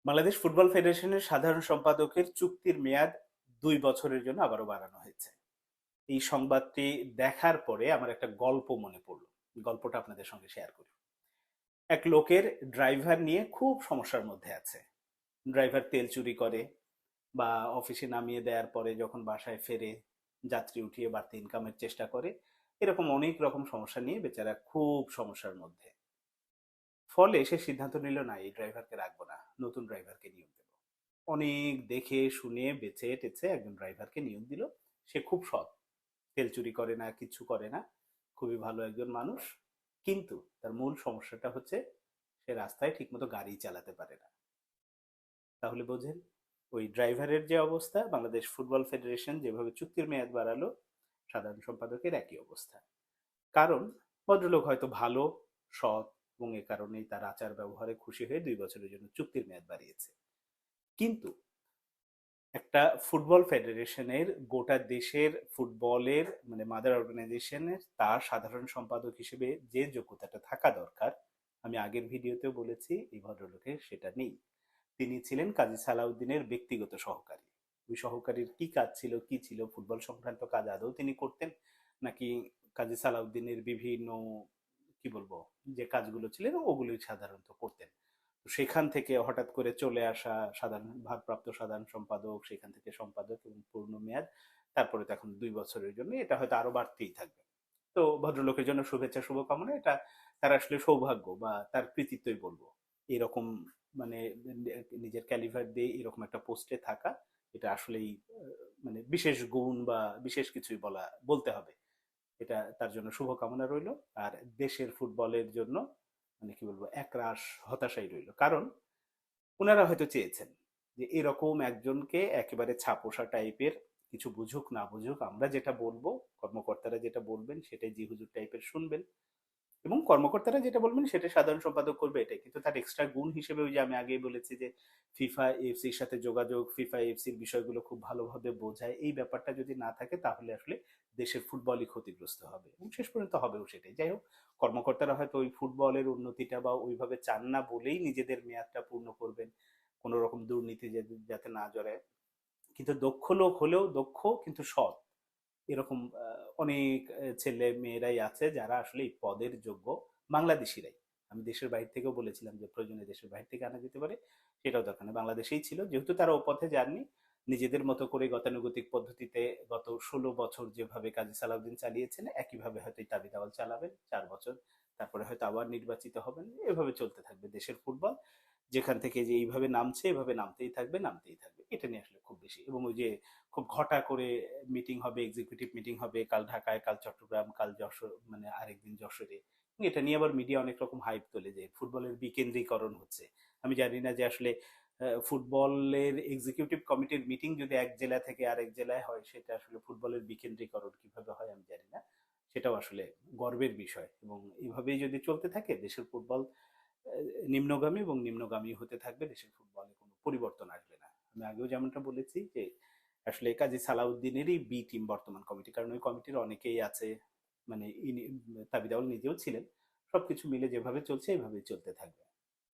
Bangladesh football ফেডারেশনের সাধারণ সম্পাদকের চুক্তির মেয়াদ ২ বছরের জন্য আবারও বাড়ানো হয়েছে। এই সংবাদটি দেখার পরে আমার একটা গল্প মনে পড়ল। গল্পটা আপনাদের সঙ্গে শেয়ার করি। এক লোকের ড্রাইভার নিয়ে খুব সমস্যার মধ্যে আছে। ড্রাইভার তেল চুরি করে বা অফিসে নামিয়ে দেওয়ার পরে যখন বাসায় ফেরে যাত্রী উঠিয়ে বাড়তি ইনকামের চেষ্টা করে। এরকম অনেক রকম সমস্যা নিয়ে বেচারা খুব সমস্যার মধ্যে। ফলে সে সিদ্ধান্ত নিল না এই ড্রাইভারকে রাখবো না, নতুন ড্রাইভারকে নিয়োগ দেব। অনেক দেখে শুনে বেছে টেছে একজন ড্রাইভারকে নিয়োগ দিল। সে খুব সৎ, তেল চুরি করে না, কিচ্ছু করে না, খুবই ভালো একজন মানুষ। কিন্তু তার মূল সমস্যাটা হচ্ছে সে রাস্তায় ঠিকমতো গাড়ি চালাতে পারে না। তাহলে বোঝেন, ওই ড্রাইভারের যে অবস্থা, বাংলাদেশ ফুটবল ফেডারেশন যেভাবে চুক্তির মেয়াদ বাড়ালো, সাধারণ সম্পাদকের একই অবস্থা। কারণ ভদ্রলোক হয়তো ভালো, সৎ, এবং এ কারণেই তার আচার ব্যবহারে খুশি হয়ে ২ বছরের জন্য চুক্তির মেয়াদ বাড়িয়েছে। কিন্তু একটা ফুটবল ফেডারেশনের, গোটা দেশের ফুটবলের মানে মাদার অর্গানাইজেশনের, তার সাধারণ সম্পাদক হিসেবে যে যোগ্যতাটা থাকা দরকার, আমি আগের ভিডিওতেও বলেছি, এই ভদ্রলোকের সেটা নেই। তিনি ছিলেন কাজী সালাউদ্দিনের ব্যক্তিগত সহকারী। ওই সহকারীর কি কাজ ছিল, কি ছিল, ফুটবল সংক্রান্ত কাজ আদৌ তিনি করতেন, নাকি কাজী সালাউদ্দিনের বিভিন্ন, কি বলবো, যে কাজগুলো ছিলেন ওগুলোই সাধারণত করতেন। তো সেখান থেকে হঠাৎ করে চলে আসা সাধারণ ভারপ্রাপ্ত সাধারণ সম্পাদক, সেখান থেকে সম্পাদক এবং পূর্ণ মেয়াদ, তারপরে তো এখন ২ বছরের জন্য, এটা হয়তো আরো বাড়তেই থাকবে। তো ভদ্রলোকের জন্য শুভেচ্ছা শুভকামনা। এটা তার আসলে সৌভাগ্য বা তার কৃতিত্বই বলবো। এরকম মানে নিজের ক্যালিভার দিয়ে এরকম একটা পোস্টে থাকা, এটা আসলেই মানে বিশেষ গুণ বা বিশেষ কিছুই বলতে হবে। এটা তার জন্য শুভকামনা রইল। আর দেশের ফুটবলের জন্য মানে কি বলবো, একরাশ হতাশাই রইল। কারণ উনারা হয়তো চেয়েছেন যে এরকম একজনকে, একেবারে ছাপোষা টাইপের, কিছু বুঝুক না বুঝুক, আমরা যেটা বলবো, কর্মকর্তারা যেটা বলবেন সেটাই জি হুজুর টাইপের শুনবেন, এবং কর্মকর্তারা যেটা বলবেন সেটা সাধারণ সম্পাদক করবে, এটাই। কিন্তু তার এক্সট্রা গুণ হিসেবে ওই যে আমি আগেই বলেছি যে ফিফা এফসির সাথে যোগাযোগ, ফিফা এফসির বিষয়গুলো খুব ভালোভাবে বোঝায়, এই ব্যাপারটা যদি না থাকে তাহলে আসলে দেশের ফুটবলই ক্ষতিগ্রস্ত হবে, এবং শেষ পর্যন্ত হবেও সেটাই। যাই হোক, কর্মকর্তারা হয়তো ওই ফুটবলের উন্নতিটা বা ওইভাবে চান না বলেই নিজেদের মেয়াদটা পূর্ণ করবেন, কোনো রকম দুর্নীতি যাতে না জড়ায়। কিন্তু দক্ষ লোক হলেও, দক্ষ কিন্তু সৎ, এরকম অনেক ছেলে মেয়েরাই আছে যারা আসলে এই পদের যোগ্য, বাংলাদেশিরাই। আমি দেশের বাইরে থেকেও বলেছিলাম যে প্রয়োজনে দেশের বাইরে থেকে আনা যেতে পারে, সেটাও দরকার নেই, বাংলাদেশেই ছিল। যেহেতু তারা ও পথে যাননি, নিজেদের মতো করে গতানুগতিক পদ্ধতিতে গত ১৬ বছর যেভাবে কাজী সালাউদ্দিন চালিয়েছেন, একইভাবে হয়তো এই তাবিদ আওয়াল চালাবেন ৪ বছর, তারপরে হয়তো আবার নির্বাচিত হবেন। এভাবে চলতে থাকবে দেশের ফুটবল। যেখান থেকে যে এইভাবে নামছে, এভাবে নামতেই থাকবে, নামতেই থাকবে। এটা নিয়ে আসলে খুব বেশি, এবং ওই যে খুব ঘটা করে মিটিং হবে, এক্সিকিউটিভ মিটিং হবে, কাল ঢাকায়, কাল চট্টগ্রাম, কাল যশোর, মানে আরেকদিন যশোরে। এটা নিয়ে আবার মিডিয়া অনেক রকম হাইপ তোলে যে ফুটবলের বিকেন্দ্রীকরণ হচ্ছে। আমি জানি না যে আসলে ফুটবলের এক্সিকিউটিভ কমিটির মিটিং যদি এক জেলা থেকে আরেক জেলায় হয়, সেটা আসলে ফুটবলের বিকেন্দ্রীকরণ কিভাবে হয় আমি জানি না। সেটাও আসলে গর্বের বিষয়, এবং এইভাবেই যদি চলতে থাকে দেশের ফুটবল নিম্নগামী এবং নিম্নগামী হতে থাকবে, দেশের ফুটবলে কোনো পরিবর্তন আসবে না। আমি আগেও যেমনটা বলেছি যে আসলে কাজী সালাউদ্দিনেরই বি টিম বর্তমান কমিটি, কারণ ওই কমিটির অনেকেই আছে, মানে তাবিদ আউয়াল নিজেও ছিলেন। সবকিছু মিলে যেভাবে চলছে এইভাবেই চলতে থাকবে।